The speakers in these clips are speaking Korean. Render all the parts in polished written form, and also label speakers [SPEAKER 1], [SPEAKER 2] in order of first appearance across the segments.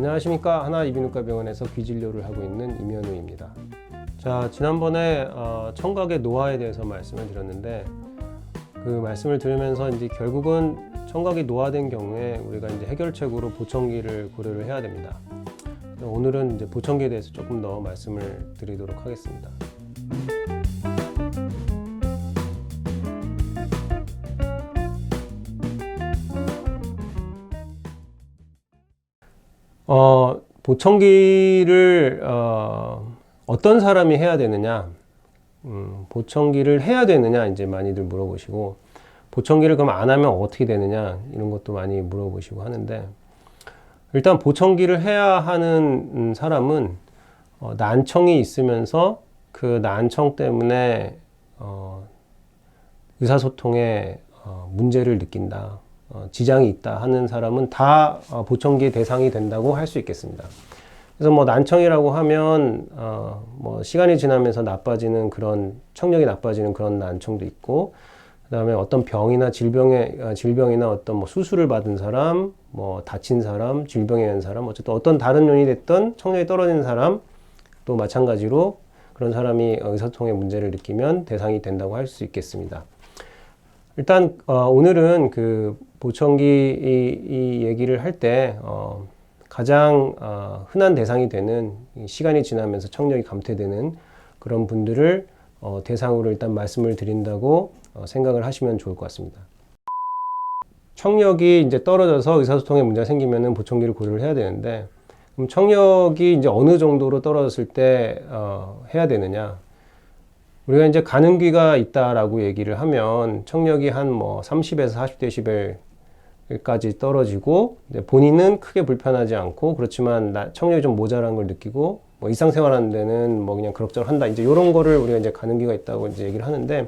[SPEAKER 1] 안녕하십니까. 하나이비인후과병원에서 귀진료를 하고 있는 임현우입니다. 자, 지난번에 청각의 노화에 대해서 말씀을 드렸는데, 그 말씀을 들으면서 이제 결국은 청각이 노화된 경우에 우리가 이제 해결책으로 보청기를 고려를 해야 됩니다. 오늘은 이제 보청기에 대해서 조금 더 말씀을 드리도록 하겠습니다. 보청기를 어떤 사람이 해야 되느냐, 보청기를 해야 되느냐 이제 많이들 물어보시고, 보청기를 그럼 안 하면 어떻게 되느냐 이런 것도 많이 물어보시고 하는데, 일단 보청기를 해야 하는 사람은 난청이 있으면서 그 난청 때문에 의사소통에 문제를 느낀다, 지장이 있다 하는 사람은 다 보청기의 대상이 된다고 할 수 있겠습니다. 그래서 뭐 난청이라고 하면 뭐 시간이 지나면서 나빠지는 그런 청력이 나빠지는 그런 난청도 있고, 그다음에 어떤 병이나 질병이나 어떤 뭐 수술을 받은 사람, 뭐 다친 사람, 질병에 의한 사람, 어쨌든 어떤 다른 요인이 됐던 청력이 떨어지는 사람 또 마찬가지로 그런 사람이 의사소통에 문제를 느끼면 대상이 된다고 할 수 있겠습니다. 일단 오늘은 그 보청기 이 얘기를 할 때 가장 흔한 대상이 되는, 시간이 지나면서 청력이 감퇴되는 그런 분들을 대상으로 일단 말씀을 드린다고 생각을 하시면 좋을 것 같습니다. 청력이 이제 떨어져서 의사소통에 문제가 생기면은 보청기를 고려를 해야 되는데, 그럼 청력이 이제 어느 정도로 떨어졌을 때 해야 되느냐? 우리가 이제 가능귀가 있다라고 얘기를 하면 청력이 한 뭐 30에서 40dB까지 떨어지고, 본인은 크게 불편하지 않고, 그렇지만 청력이 좀 모자란 걸 느끼고, 뭐 일상생활하는 데는 뭐 그냥 그럭저럭 한다, 이제 이런 거를 우리가 이제 가능귀가 있다고 이제 얘기를 하는데,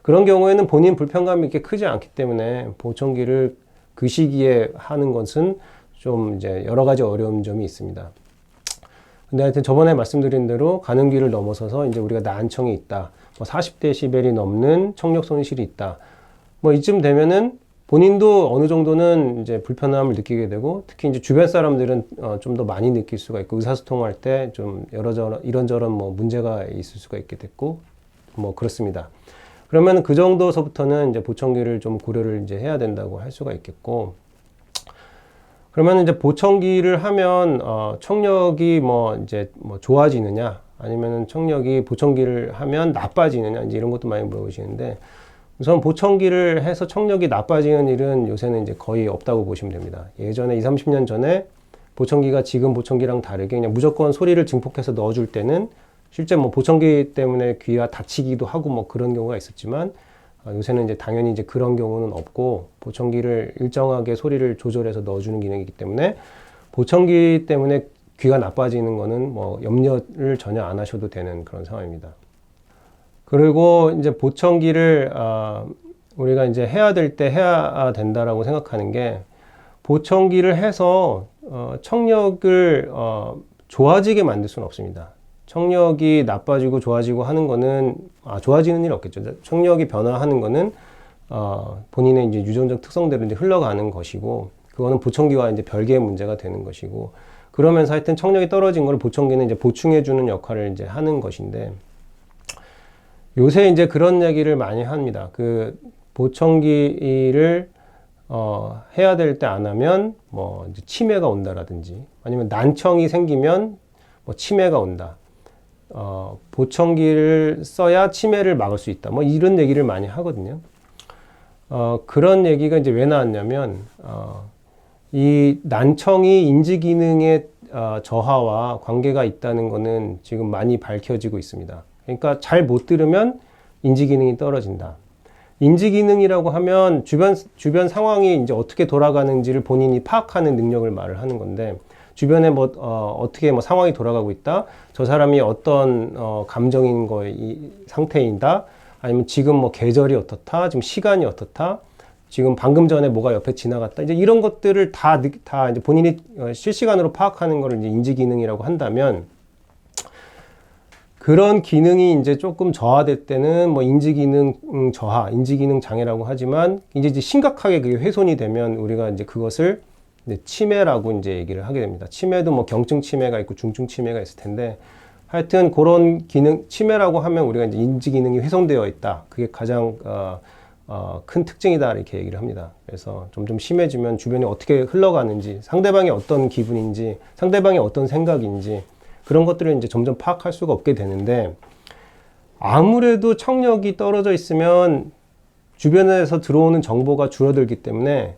[SPEAKER 1] 그런 경우에는 본인 불편감이 이렇게 크지 않기 때문에 보청기를 그 시기에 하는 것은 좀 이제 여러 가지 어려운 점이 있습니다. 근데 하여튼 저번에 말씀드린 대로 가능귀를 넘어서서 이제 우리가 난청이 있다, 뭐 40dB이 넘는 청력 손실이 있다, 뭐 이쯤 되면은 본인도 어느 정도는 이제 불편함을 느끼게 되고, 특히 이제 주변 사람들은 좀 더 많이 느낄 수가 있고, 의사소통할 때 좀 이런저런 뭐 문제가 있을 수가 있게 됐고, 뭐 그렇습니다. 그러면 그 정도서부터는 이제 보청기를 좀 고려를 이제 해야 된다고 할 수가 있겠고, 그러면 이제 보청기를 하면 청력이 뭐 이제 뭐 좋아지느냐, 아니면은 청력이 보청기를 하면 나빠지느냐, 이제 이런 것도 많이 물어보시는데, 우선 보청기를 해서 청력이 나빠지는 일은 요새는 이제 거의 없다고 보시면 됩니다. 예전에 20, 30년 전에 보청기가 지금 보청기랑 다르게 그냥 무조건 소리를 증폭해서 넣어줄 때는 실제 뭐 보청기 때문에 귀가 다치기도 하고 뭐 그런 경우가 있었지만, 요새는 이제 당연히 이제 그런 경우는 없고, 보청기를 일정하게 소리를 조절해서 넣어주는 기능이기 때문에 보청기 때문에 귀가 나빠지는 거는 뭐 염려를 전혀 안 하셔도 되는 그런 상황입니다. 그리고 이제 보청기를 우리가 이제 해야 될 때 해야 된다라고 생각하는 게, 보청기를 해서 청력을 좋아지게 만들 수는 없습니다. 청력이 나빠지고 좋아지고 하는 거는, 좋아지는 일 없겠죠. 청력이 변화하는 거는 본인의 이제 유전적 특성대로 이제 흘러가는 것이고, 그거는 보청기와 이제 별개의 문제가 되는 것이고, 그러면서 하여튼 청력이 떨어진 걸 보청기는 이제 보충해주는 역할을 이제 하는 것인데, 요새 이제 그런 얘기를 많이 합니다. 그 보청기를 해야 될 때 안 하면 뭐 이제 치매가 온다라든지, 아니면 난청이 생기면 뭐 치매가 온다, 보청기를 써야 치매를 막을 수 있다, 뭐 이런 얘기를 많이 하거든요. 그런 얘기가 이제 왜 나왔냐면, 이 난청이 인지 기능의 저하와 관계가 있다는 거는 지금 많이 밝혀지고 있습니다. 그러니까 잘 못 들으면 인지 기능이 떨어진다. 인지 기능이라고 하면 주변 상황이 이제 어떻게 돌아가는지를 본인이 파악하는 능력을 말을 하는 건데, 주변에 뭐 어떻게 뭐 상황이 돌아가고 있다, 저 사람이 어떤 감정인 이 상태인다, 아니면 지금 뭐 계절이 어떻다, 지금 시간이 어떻다, 지금 방금 전에 뭐가 옆에 지나갔다, 이제 이런 것들을 다 이제 본인이 실시간으로 파악하는 거를 이제 인지 기능이라고 한다면, 그런 기능이 이제 조금 저하될 때는 뭐 인지기능 저하, 인지기능 장애라고 하지만, 이제 심각하게 그게 훼손이 되면 우리가 이제 그것을 이제 치매라고 이제 얘기를 하게 됩니다. 치매도 뭐 경증 치매가 있고 중증 치매가 있을 텐데 하여튼 그런 기능, 치매라고 하면 우리가 이제 인지 기능이 훼손되어 있다. 그게 가장 큰 특징이다 이렇게 얘기를 합니다. 그래서 점점 심해지면 주변이 어떻게 흘러가는지, 상대방이 어떤 기분인지, 상대방이 어떤 생각인지 그런 것들을 이제 점점 파악할 수가 없게 되는데 아무래도 청력이 떨어져 있으면 주변에서 들어오는 정보가 줄어들기 때문에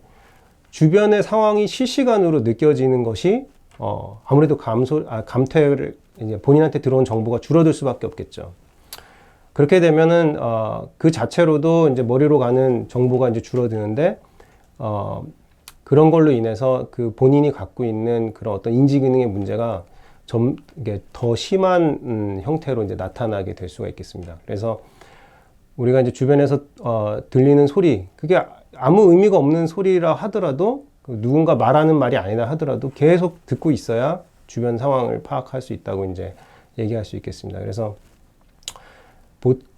[SPEAKER 1] 주변의 상황이 실시간으로 느껴지는 것이 아무래도 감퇴를 이제 본인한테 들어온 정보가 줄어들 수밖에 없겠죠. 그렇게 되면은 그 자체로도 이제 머리로 가는 정보가 이제 줄어드는데 그런 걸로 인해서 그 본인이 갖고 있는 그런 어떤 인지 기능의 문제가 이게 더 심한 형태로 이제 나타나게 될 수가 있겠습니다. 그래서 우리가 이제 주변에서 들리는 소리, 그게 아무 의미가 없는 소리라 하더라도 누군가 말하는 말이 아니다 하더라도 계속 듣고 있어야 주변 상황을 파악할 수 있다고 이제 얘기할 수 있겠습니다. 그래서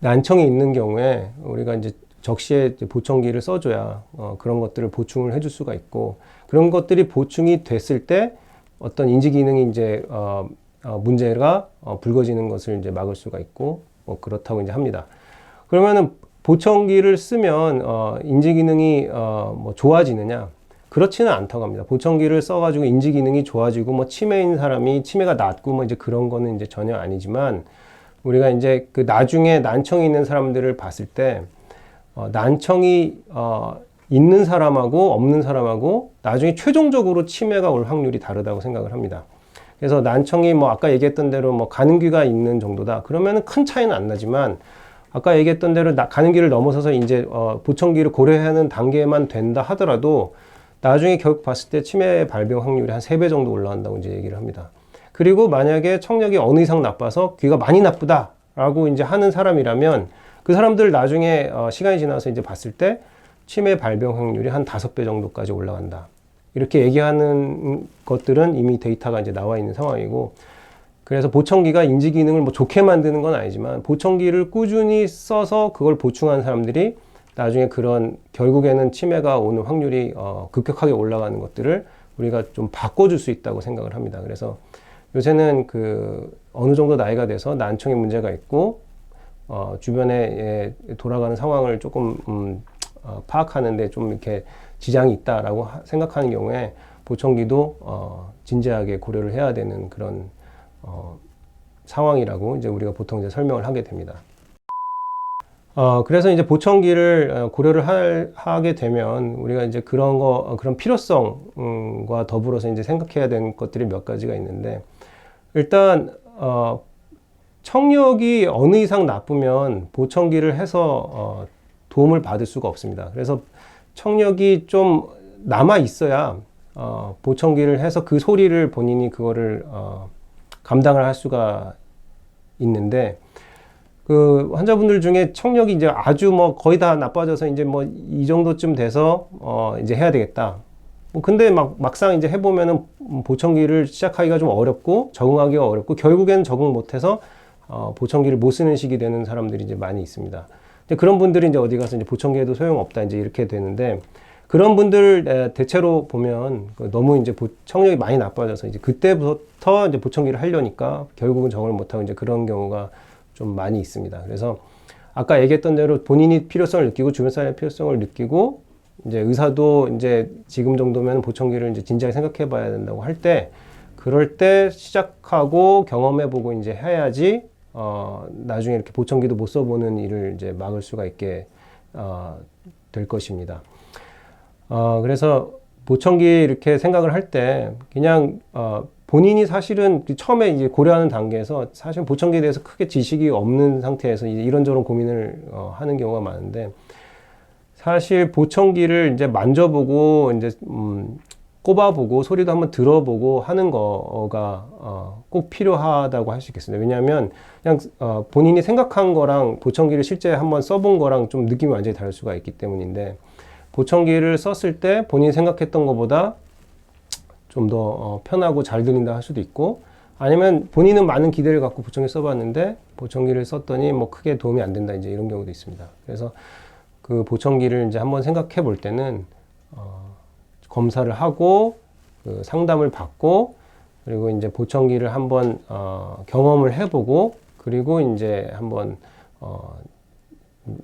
[SPEAKER 1] 난청이 있는 경우에 우리가 이제 적시에 보청기를 써줘야 그런 것들을 보충을 해줄 수가 있고 그런 것들이 보충이 됐을 때 어떤 인지 기능이 이제 문제가 불거지는 것을 이제 막을 수가 있고 뭐 그렇다고 이제 합니다. 그러면은 보청기를 쓰면 인지 기능이 뭐 좋아지느냐? 그렇지는 않다고 합니다. 보청기를 써가지고 인지 기능이 좋아지고 뭐 치매인 사람이 치매가 낫고 뭐 이제 그런 거는 이제 전혀 아니지만 우리가 이제 그 나중에 난청이 있는 사람들을 봤을 때 난청이 있는 사람하고 없는 사람하고 나중에 최종적으로 치매가 올 확률이 다르다고 생각을 합니다. 그래서 난청이 뭐 아까 얘기했던 대로 뭐 가는 귀가 있는 정도다. 그러면은 큰 차이는 안 나지만 아까 얘기했던 대로 가는 귀를 넘어서서 이제 보청기를 고려하는 단계만 된다 하더라도 나중에 결국 봤을 때 치매 발병 확률이 한 3배 정도 올라간다고 이제 얘기를 합니다. 그리고 만약에 청력이 어느 이상 나빠서 귀가 많이 나쁘다라고 이제 하는 사람이라면 그 사람들 나중에 시간이 지나서 이제 봤을 때 치매 발병 확률이 한 5배 정도까지 올라간다. 이렇게 얘기하는 것들은 이미 데이터가 이제 나와 있는 상황이고 그래서 보청기가 인지 기능을 뭐 좋게 만드는 건 아니지만 보청기를 꾸준히 써서 그걸 보충한 사람들이 나중에 그런 결국에는 치매가 오는 확률이 급격하게 올라가는 것들을 우리가 좀 바꿔줄 수 있다고 생각을 합니다. 그래서 요새는 그 어느 정도 나이가 돼서 난청의 문제가 있고 주변에 돌아가는 상황을 조금 파악하는데 좀 이렇게 지장이 있다라고 생각하는 경우에 보청기도 진지하게 고려를 해야 되는 그런 상황이라고 이제 우리가 보통 이제 설명을 하게 됩니다. 그래서 이제 보청기를 고려를 하게 되면 우리가 이제 그런 필요성과 더불어서 이제 생각해야 되는 것들이 몇 가지가 있는데 일단 청력이 어느 이상 나쁘면 보청기를 해서 도움을 받을 수가 없습니다. 그래서 청력이 좀 남아 있어야 보청기를 해서 그 소리를 본인이 그거를 감당을 할 수가 있는데 그 환자분들 중에 청력이 이제 아주 뭐 거의 다 나빠져서 이제 뭐 이 정도쯤 돼서 이제 해야 되겠다. 뭐 근데 막상 이제 해보면은 보청기를 시작하기가 좀 어렵고 적응하기가 어렵고 결국엔 적응 못해서 보청기를 못 쓰는 식이 되는 사람들이 이제 많이 있습니다. 근데 그런 분들이 이제 어디 가서 이제 보청기에도 소용없다 이제 이렇게 되는데 그런 분들 대체로 보면 너무 이제 청력이 많이 나빠져서 이제 그때부터 이제 보청기를 하려니까 결국은 적응을 못하고 이제 그런 경우가 좀 많이 있습니다. 그래서 아까 얘기했던 대로 본인이 필요성을 느끼고 주변 사람의 필요성을 느끼고 이제 의사도 이제 지금 정도면 보청기를 이제 진지하게 생각해 봐야 된다고 할 때 그럴 때 시작하고 경험해 보고 이제 해야지 나중에 이렇게 보청기도 못 써보는 일을 이제 막을 수가 있게 될 것입니다. 그래서 보청기 이렇게 생각을 할 때 그냥 본인이 사실은 처음에 이제 고려하는 단계에서 사실 보청기에 대해서 크게 지식이 없는 상태에서 이런저런 고민을 하는 경우가 많은데 사실 보청기를 이제 만져보고 이제 꼽아보고 소리도 한번 들어보고 하는 거가 꼭 필요하다고 할 수 있겠습니다. 왜냐하면 그냥 본인이 생각한 거랑 보청기를 실제 한번 써본 거랑 좀 느낌이 완전히 다를 수가 있기 때문인데 보청기를 썼을 때 본인이 생각했던 것보다 좀 더 편하고 잘 들린다 할 수도 있고 아니면 본인은 많은 기대를 갖고 보청기 써봤는데 보청기를 썼더니 뭐 크게 도움이 안 된다 이제 이런 경우도 있습니다. 그래서 그 보청기를 이제 한번 생각해 볼 때는 검사를 하고 그 상담을 받고 그리고 이제 보청기를 한번 경험을 해보고 그리고 이제 한번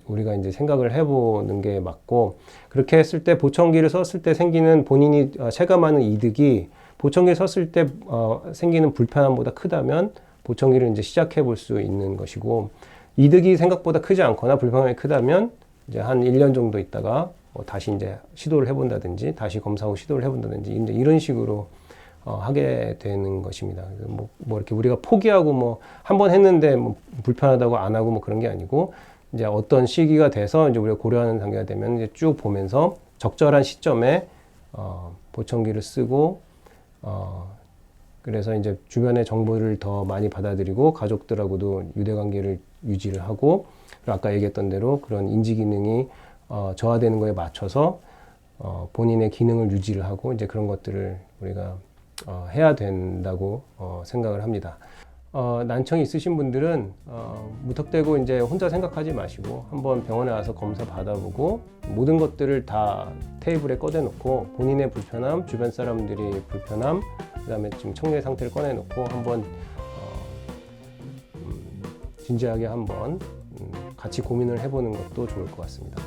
[SPEAKER 1] 우리가 이제 생각을 해보는 게 맞고, 그렇게 했을 때 보청기를 썼을 때 생기는 본인이 체감하는 이득이 보청기를 썼을 때 생기는 불편함보다 크다면 보청기를 이제 시작해 볼 수 있는 것이고, 이득이 생각보다 크지 않거나 불편함이 크다면 이제 한 1년 정도 있다가 다시 이제 시도를 해본다든지 다시 검사하고 시도를 해본다든지 이제 이런 식으로 하게 되는 것입니다. 뭐 이렇게 우리가 포기하고 뭐 한 번 했는데 뭐 불편하다고 안 하고 뭐 그런 게 아니고, 이제 어떤 시기가 돼서 이제 우리가 고려하는 단계가 되면 이제 쭉 보면서 적절한 시점에 보청기를 쓰고 그래서 이제 주변의 정보를 더 많이 받아들이고 가족들하고도 유대관계를 유지를 하고, 그리고 아까 얘기했던 대로 그런 인지 기능이 저하되는 거에 맞춰서 본인의 기능을 유지를 하고 이제 그런 것들을 우리가 해야 된다고 생각을 합니다. 난청이 있으신 분들은 무턱대고 이제 혼자 생각하지 마시고 한번 병원에 와서 검사 받아보고 모든 것들을 다 테이블에 꺼내놓고 본인의 불편함, 주변 사람들이 불편함, 그다음에 지금 청력의 상태를 꺼내놓고 한번 진지하게 한번 같이 고민을 해보는 것도 좋을 것 같습니다.